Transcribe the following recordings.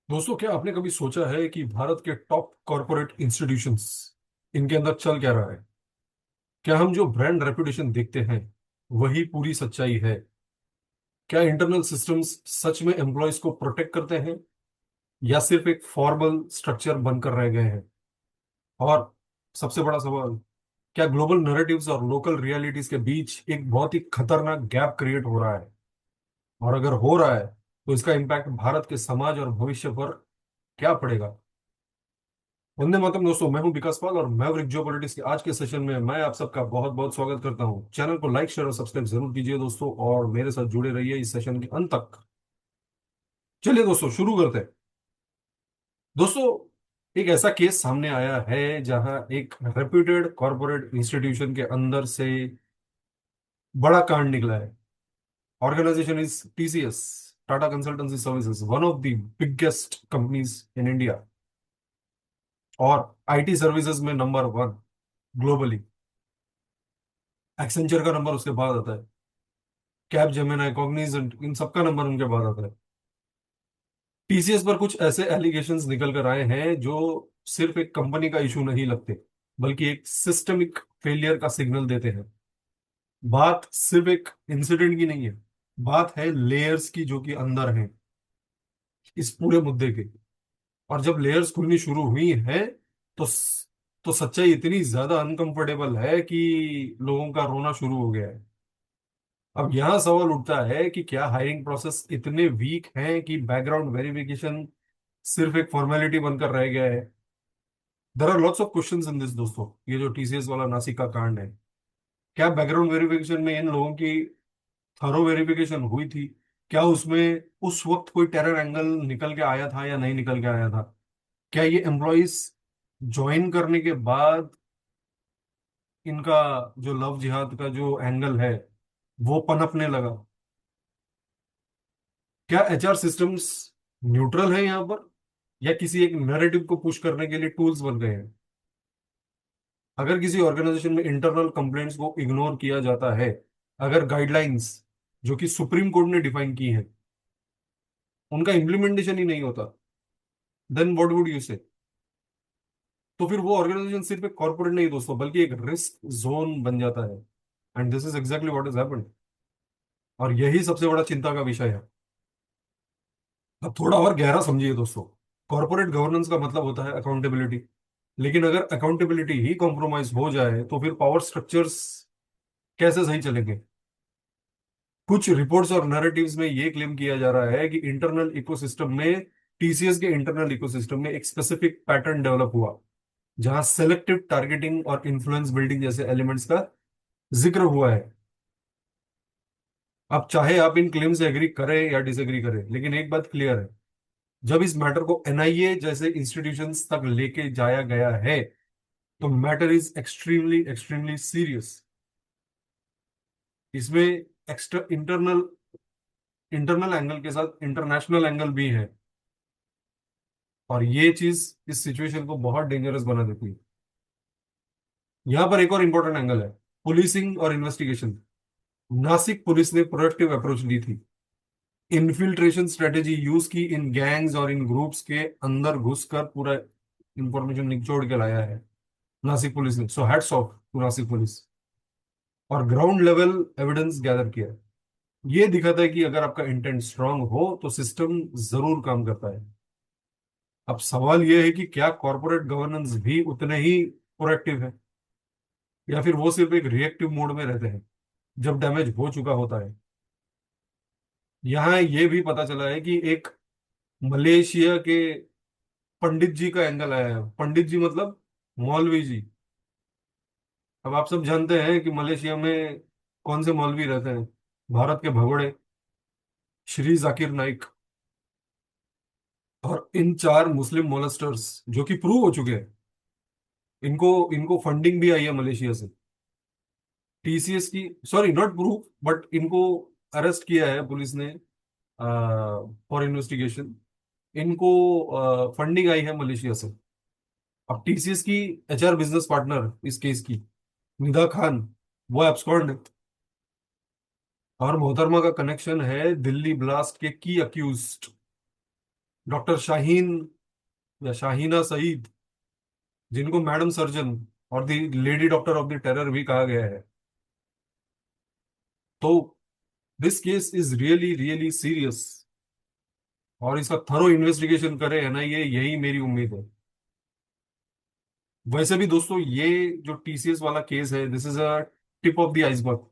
दोस्तों, क्या आपने कभी सोचा है कि भारत के टॉप कॉरपोरेट इंस्टीट्यूशंस इनके अंदर चल क्या रहा है? क्या हम जो ब्रांड रेपुटेशन देखते हैं वही पूरी सच्चाई है? क्या इंटरनल सिस्टम्स सच में एम्प्लॉयज को प्रोटेक्ट करते हैं या सिर्फ एक फॉर्मल स्ट्रक्चर बनकर रह गए हैं? और सबसे बड़ा सवाल, क्या ग्लोबल नैरेटिव्स और लोकल रियलिटीज के बीच एक बहुत ही खतरनाक गैप क्रिएट हो रहा है? और अगर हो रहा है तो इसका इम्पैक्ट भारत के समाज और भविष्य पर क्या पड़ेगा? वंदे मातरम दोस्तों, मैं हूं विकास पाल और मैवरिक जियो पॉलिटिक्स के आज के सेशन में मैं आप सबका बहुत बहुत स्वागत करता हूं। चैनल को लाइक शेयर और सब्सक्राइब जरूर कीजिए दोस्तों, और मेरे साथ जुड़े रहिए इस सेशन के अंत तक। चलिए दोस्तों, शुरू करते हैं। दोस्तों, एक ऐसा केस सामने आया है जहां एक रेप्यूटेड कॉरपोरेट इंस्टीट्यूशन के अंदर से बड़ा कांड निकला है। Organisation is TCS, Tata consultancy services, one of the biggest companies in India और आईटी सर्विसेज में नंबर वन ग्लोबली। एक्सेंचर का नंबर उसके बाद आता है, कैप जेमिनी कॉग्निजेंट, इन सबका नंबर उनके बाद आता है। टीसीएस पर कुछ ऐसे एलिगेशंस निकल कर आए हैं जो सिर्फ एक कंपनी का इशू नहीं लगते, बल्कि एक सिस्टमिक फेलियर का सिग्नल देते हैं। बात सिर्फ एक इंसिडेंट की नहीं है, बात है लेयर्स की जो कि अंदर हैं इस पूरे मुद्दे के। और जब लेयर्स खुलनी शुरू हुई हैं तो तो सच्चाई इतनी ज्यादा अनकंफर्टेबल है कि लोगों का रोना शुरू हो गया है। अब यहाँ सवाल उठता है कि क्या हायरिंग प्रोसेस इतने वीक हैं कि बैकग्राउंड वेरिफिकेशन सिर्फ एक फॉर्मेलिटी बनकर रह गया है? There are lots of questions in this दोस्तों। ये जो टीसीएस वाला नासिक का कांड है, क्या बैकग्राउंड वेरिफिकेशन में इन लोगों की थरो वेरिफिकेशन हुई थी? क्या उसमें उस वक्त कोई टेरर एंगल निकल के आया था या नहीं निकल के आया था? क्या ये एम्प्लॉयज ज्वाइन करने के बाद इनका जो लव जिहाद का जो एंगल है वो पनपने लगा? क्या एचआर सिस्टम्स न्यूट्रल है यहाँ पर, या किसी एक नैरेटिव को पुश करने के लिए टूल्स बन गए हैं? अगर किसी ऑर्गेनाइजेशन में इंटरनल कंप्लेंट्स को इग्नोर किया जाता है, अगर गाइडलाइंस जो कि सुप्रीम कोर्ट ने डिफाइन की है उनका इम्प्लीमेंटेशन ही नहीं होता, देन व्हाट वुड यू से? तो फिर वो ऑर्गेनाइजेशन सिर्फ एक कॉर्पोरेट नहीं दोस्तों, बल्कि एक रिस्क जोन बन जाता है। And this is exactly what is happened, और यही सबसे बड़ा चिंता का विषय है। अब थोड़ा और गहरा समझिए दोस्तों। कॉर्पोरेट गवर्नेंस का मतलब होता है अकाउंटेबिलिटी, लेकिन अगर अकाउंटेबिलिटी ही कॉम्प्रोमाइज हो जाए तो फिर पावर स्ट्रक्चर्स कैसे सही चलेंगे? कुछ रिपोर्ट्स और नैरेटिव्स में ये क्लेम किया जा रहा है कि इंटरनल इकोसिस्टम में, टीसीएस के इंटरनल इकोसिस्टम में एक स्पेसिफिक पैटर्न डेवलप हुआ जहां सेलेक्टिव टारगेटिंग और इन्फ्लुएंस बिल्डिंग जैसे एलिमेंट्स का जिक्र हुआ है। अब चाहे आप इन क्लेम से एग्री करें या डिसएग्री करें, लेकिन एक बात क्लियर है, जब इस मैटर को एनआईए जैसे इंस्टीट्यूशंस तक लेके जाया गया है तो matter is extremely extremely serious. इसमें एक्स्ट्रा इंटरनल इंटरनल एंगल के साथ इंटरनेशनल एंगल भी है, और ये चीज इस सिचुएशन को बहुत डेंजरस बना देती है। यहां पर एक और इंपॉर्टेंट एंगल है, पुलिसिंग और इन्वेस्टिगेशन। नासिक पुलिस ने प्रोएक्टिव अप्रोच ली थी, इन्फिल्ट्रेशन स्ट्रेटेजी यूज की, इन गैंग्स और इन ग्रुप्स के अंदर घुसकर पूरा इंफॉर्मेशन निचोड़ के लाया है नासिक पुलिस ने। So hats off to Nashik police. और ग्राउंड लेवल एविडेंस गैदर किया, ये दिखाता है कि अगर आपका इंटेंट स्ट्रांग हो तो सिस्टम जरूर काम करता है। अब सवाल यह है कि क्या कॉर्पोरेट गवर्नेंस भी उतने ही प्रोएक्टिव है, या फिर वो सिर्फ एक रिएक्टिव मोड में रहते हैं जब डैमेज हो चुका होता है? यहाँ ये भी पता चला है कि एक मलेशिया के पंडित जी का एंगल आया है। पंडित जी मतलब मौलवी जी। अब आप सब जानते हैं कि मलेशिया में कौन से मौलवी रहते हैं? भारत के भगोड़े श्री जाकिर नाइक। और इन चार मुस्लिम मोलेस्टर्स जो कि प्रूव हो चुके हैं, इनको इनको फंडिंग भी आई है मलेशिया से। टीसीएस की, सॉरी नॉट प्रूव, बट इनको अरेस्ट किया है पुलिस ने फॉर इन्वेस्टिगेशन। इनको फंडिंग आई है मलेशिया से। अब टीसीएस की एचआर बिजनेस पार्टनर इस केस की, निदा खान, वो एब्सकॉन्ड है। और मोहतरमा का कनेक्शन है दिल्ली ब्लास्ट के की अक्यूज्ड डॉक्टर शाहीन या शाहीना सईद, जिनको मैडम सर्जन और the lady doctor of the terror भी कहा गया है। तो this case is really really serious, और इसका थरो इन्वेस्टिगेशन करे एनआईए, यही मेरी उम्मीद है। वैसे भी दोस्तों, ये जो टीसीएस वाला केस है, this is a tip of the iceberg.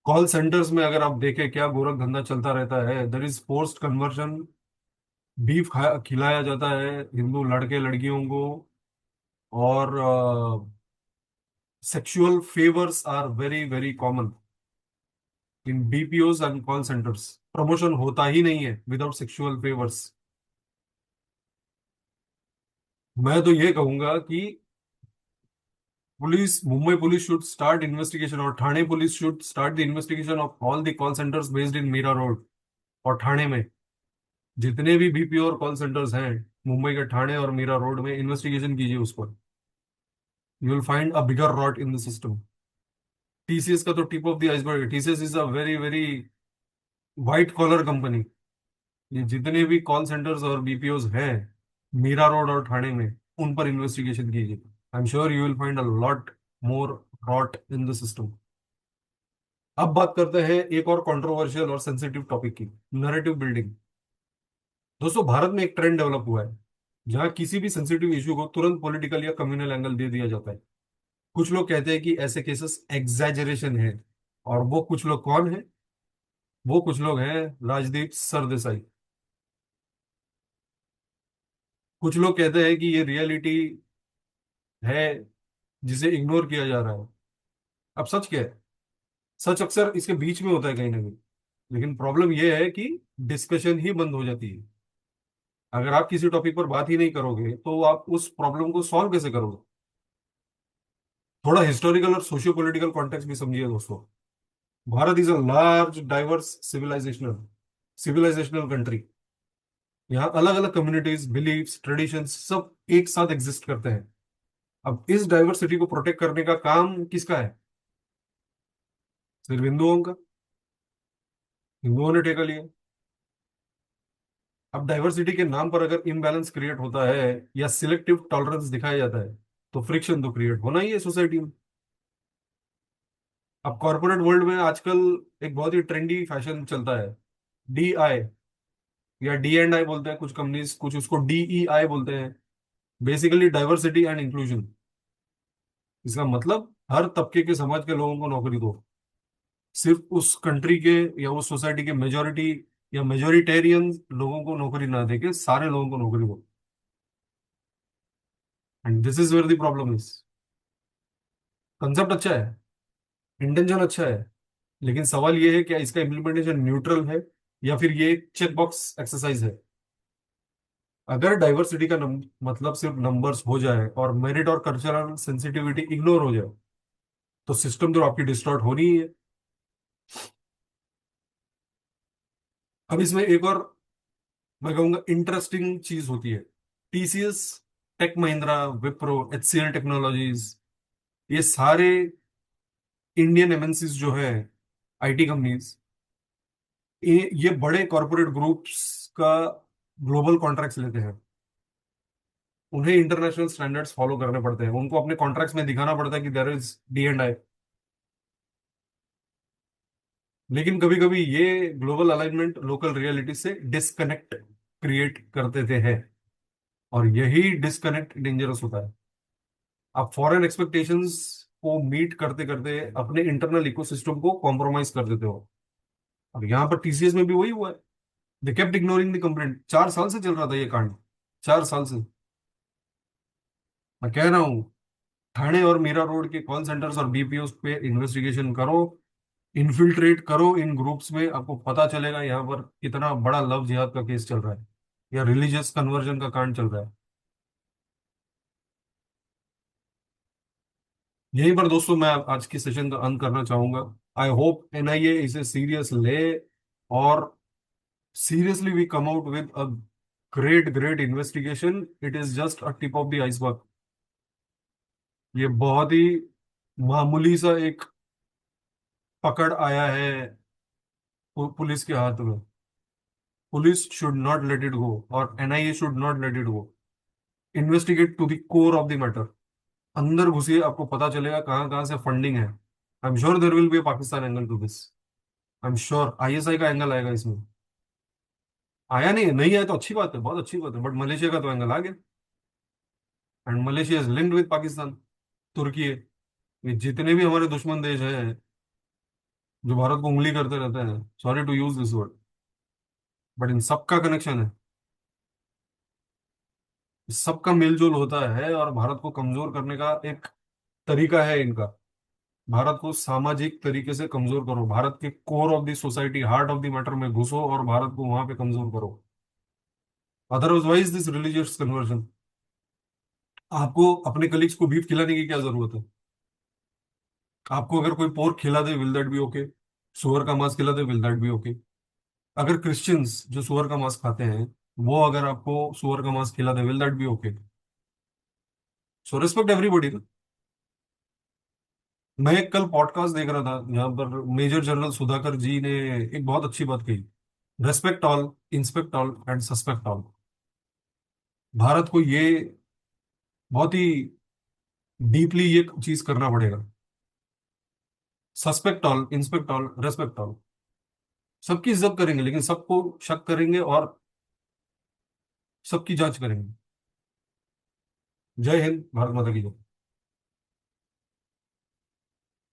Call centres में अगर आप देखें क्या गोरख धंधा चलता रहता है। There is forced conversion, beef खिलाया जाता है हिंदू लड़के लड़कियों को, और sexual favours are very very common in BPOs and call centres. Promotion होता ही नहीं है विदाउट सेक्सुअल फेवर्स। मैं तो ये कहूंगा कि police, Mumbai police should start investigation, और Thane police should start the investigation of all the call centres based in Mira road और ठाणे में। जितने भी बीपीओ और कॉल सेंटर्स हैं मुंबई के ठाणे और मीरा रोड में, इन्वेस्टिगेशन कीजिए उस पर। You will find a bigger rot in the system. TCS का तो टिप ऑफ द आइसबर्ग है। TCS is a very very white collar company. ये जितने भी कॉल सेंटर्स और बीपीओज हैं मीरा रोड और ठाणे में, उन पर इन्वेस्टिगेशन कीजिए। I am sure you will find a lot more rot in the system. अब बात करते हैं एक और कंट्रोवर्शियल और सेंसिटिव टॉपिक की, नैरेटिव बिल्डिंग। दोस्तों, भारत में एक ट्रेंड डेवलप हुआ है जहां किसी भी सेंसिटिव इशू को तुरंत पॉलिटिकल या कम्युनल एंगल दे दिया जाता है। कुछ लोग कहते हैं कि ऐसे केसेस एग्जैजरेशन है, और वो कुछ लोग कौन है? वो कुछ लोग हैं राजदीप सरदेसाई। कुछ लोग कहते हैं कि ये रियलिटी है जिसे इग्नोर किया जा रहा है। अब सच क्या है? सच अक्सर इसके बीच में होता है कहीं ना कहीं। लेकिन प्रॉब्लम यह है कि डिस्कशन ही बंद हो जाती है। अगर आप किसी टॉपिक पर बात ही नहीं करोगे तो आप उस प्रॉब्लम को सॉल्व कैसे करोगे? थोड़ा हिस्टोरिकल और सोशियो पॉलिटिकल कॉन्टेक्स्ट भी समझिए दोस्तों। Bharat is a large diverse civilisational country. यहाँ अलग अलग कम्युनिटीज, बिलीफ्स, ट्रेडिशंस सब एक साथ एग्जिस्ट करते हैं। अब इस डाइवर्सिटी को प्रोटेक्ट करने का काम किसका है? सिर्फ हिंदुओं का। हिंदुओं ने ठेका लिया। अब डाइवर्सिटी के नाम पर अगर इम्बैलेंस क्रिएट होता है या सिलेक्टिव टॉलरेंस दिखाया जाता है, तो फ्रिक्शन तो क्रिएट होना ही है सोसाइटी में। अब कॉर्पोरेट वर्ल्ड में आजकल एक बहुत ही ट्रेंडी फैशन चलता है, DI या D&I बोलते हैं कुछ कंपनीज, कुछ उसको DEI बोलते हैं। Basically diversity and inclusion. इसका मतलब हर तबके के समाज के लोगों को नौकरी दो। सिर्फ उस कंट्री के या उस सोसाइटी के मेजोरिटी या मेजोरिटेरियन लोगों को नौकरी ना देके सारे लोगों को नौकरी दो। And this is where the problem is. Concept अच्छा है, इंटेंशन अच्छा है, लेकिन सवाल ये है क्या इसका इम्प्लीमेंटेशन न्यूट्रल है, या फिर ये एक चेक बॉक्स एक्सरसाइज है। अगर डाइवर्सिटी का मतलब सिर्फ नंबर्स हो जाए और मेरिट और कल्चरल सेंसिटिविटी इग्नोर हो जाए, तो सिस्टम तो आपकी डिस्टॉर्ट होनी ही है। अब इसमें एक और मैं कहूंगा इंटरेस्टिंग चीज होती है। TCS, tech Mahindra, Wipro, HCL technologies, ये सारे इंडियन MNCs जो है, IT कंपनीज, ये बड़े कॉरपोरेट ग्रुप्स का ग्लोबल कॉन्ट्रैक्ट्स लेते हैं। उन्हें इंटरनेशनल स्टैंडर्ड्स फॉलो करने पड़ते हैं। उनको अपने कॉन्ट्रैक्ट्स में दिखाना पड़ता है कि देयर इज D&I। लेकिन कभी कभी ये ग्लोबल अलाइनमेंट लोकल रियलिटी से डिस्कनेक्ट क्रिएट कर देते हैं, और यही डिस्कनेक्ट डेंजरस होता है। आप फॉरेन एक्सपेक्टेशंस को मीट करते करते अपने इंटरनल इकोसिस्टम को कॉम्प्रोमाइज कर देते हो। और यहाँ पर TCS में भी वही हुआ है। They kept ignoring the complaint. 4 साल से चल रहा था ये कांड। 4 साल से। मैं कह रहा हूँ, ठाणे और मीरा रोड के कॉल सेंटर्स और BPO पे इन्वेस्टिगेशन करो, इन्फिल्ट्रेट करो इन ग्रुप्स में। आपको पता चलेगा यहाँ पर कितना बड़ा लव जिहाद का केस चल रहा है या रिलीजियस कन्वर्जन का कांड चल रहा है। यहीं पर दोस्तों मैं आज की सेशन का अंत करना चाहूंगा। आई होप NIA इसे सीरियस ले, और seriously we come out with a great great investigation. It is just a tip of the iceberg. ये बहुत ही मामूली सा एक पकड़ आया है पुलिस के हाथ में। Police should not let it go और NIA should not let it go. Investigate to the core of the matter. अंदर घुसिए, आपको पता चलेगा कहाँ कहाँ से फंडिंग है। I am sure there will be a Pakistan angle to this. I am sure ISI का एंगल आएगा इसमें। आया नहीं है, नहीं आया तो अच्छी बात है, बहुत अच्छी बात है, बट मलेशिया का तो एंगल आ गया। And Malaysia is linked with Pakistan. तुर्की है। ये जितने भी हमारे दुश्मन देश हैं जो भारत को उंगली करते रहते हैं, sorry to use this word, but इन सबका कनेक्शन है। इस सबका मेलजोल होता है और भारत को कमजोर करने का एक तरीका है इनका। भारत को सामाजिक तरीके से कमजोर करो, भारत के core of the society, heart of the matter में घुसो और भारत को वहां पे कमजोर करो। Otherwise this religious conversion. आपको अपने कलीग्स को बीफ खिलाने की क्या जरूरत है? आपको अगर कोई पोर्क खिला दे, विल दैट बी ओके? सुअर का मांस खिला दे, विल दैट बी ओके? अगर क्रिश्चियंस जो सुअर का मांस खाते हैं, वो अगर आपको सुअर का मांस खिला दे, will that be okay? So respect everybody. मैं एक कल पॉडकास्ट देख रहा था जहां पर मेजर जनरल सुधाकर जी ने एक बहुत अच्छी बात कही। Respect all, inspect all and suspect all. Bharat को ये बहुत ही डीपली ये चीज करना पड़ेगा। Suspect all, inspect all, respect all. सबकी इज्जत करेंगे लेकिन सबको शक करेंगे और सबकी जांच करेंगे। जय हिंद, भारत माता की जय।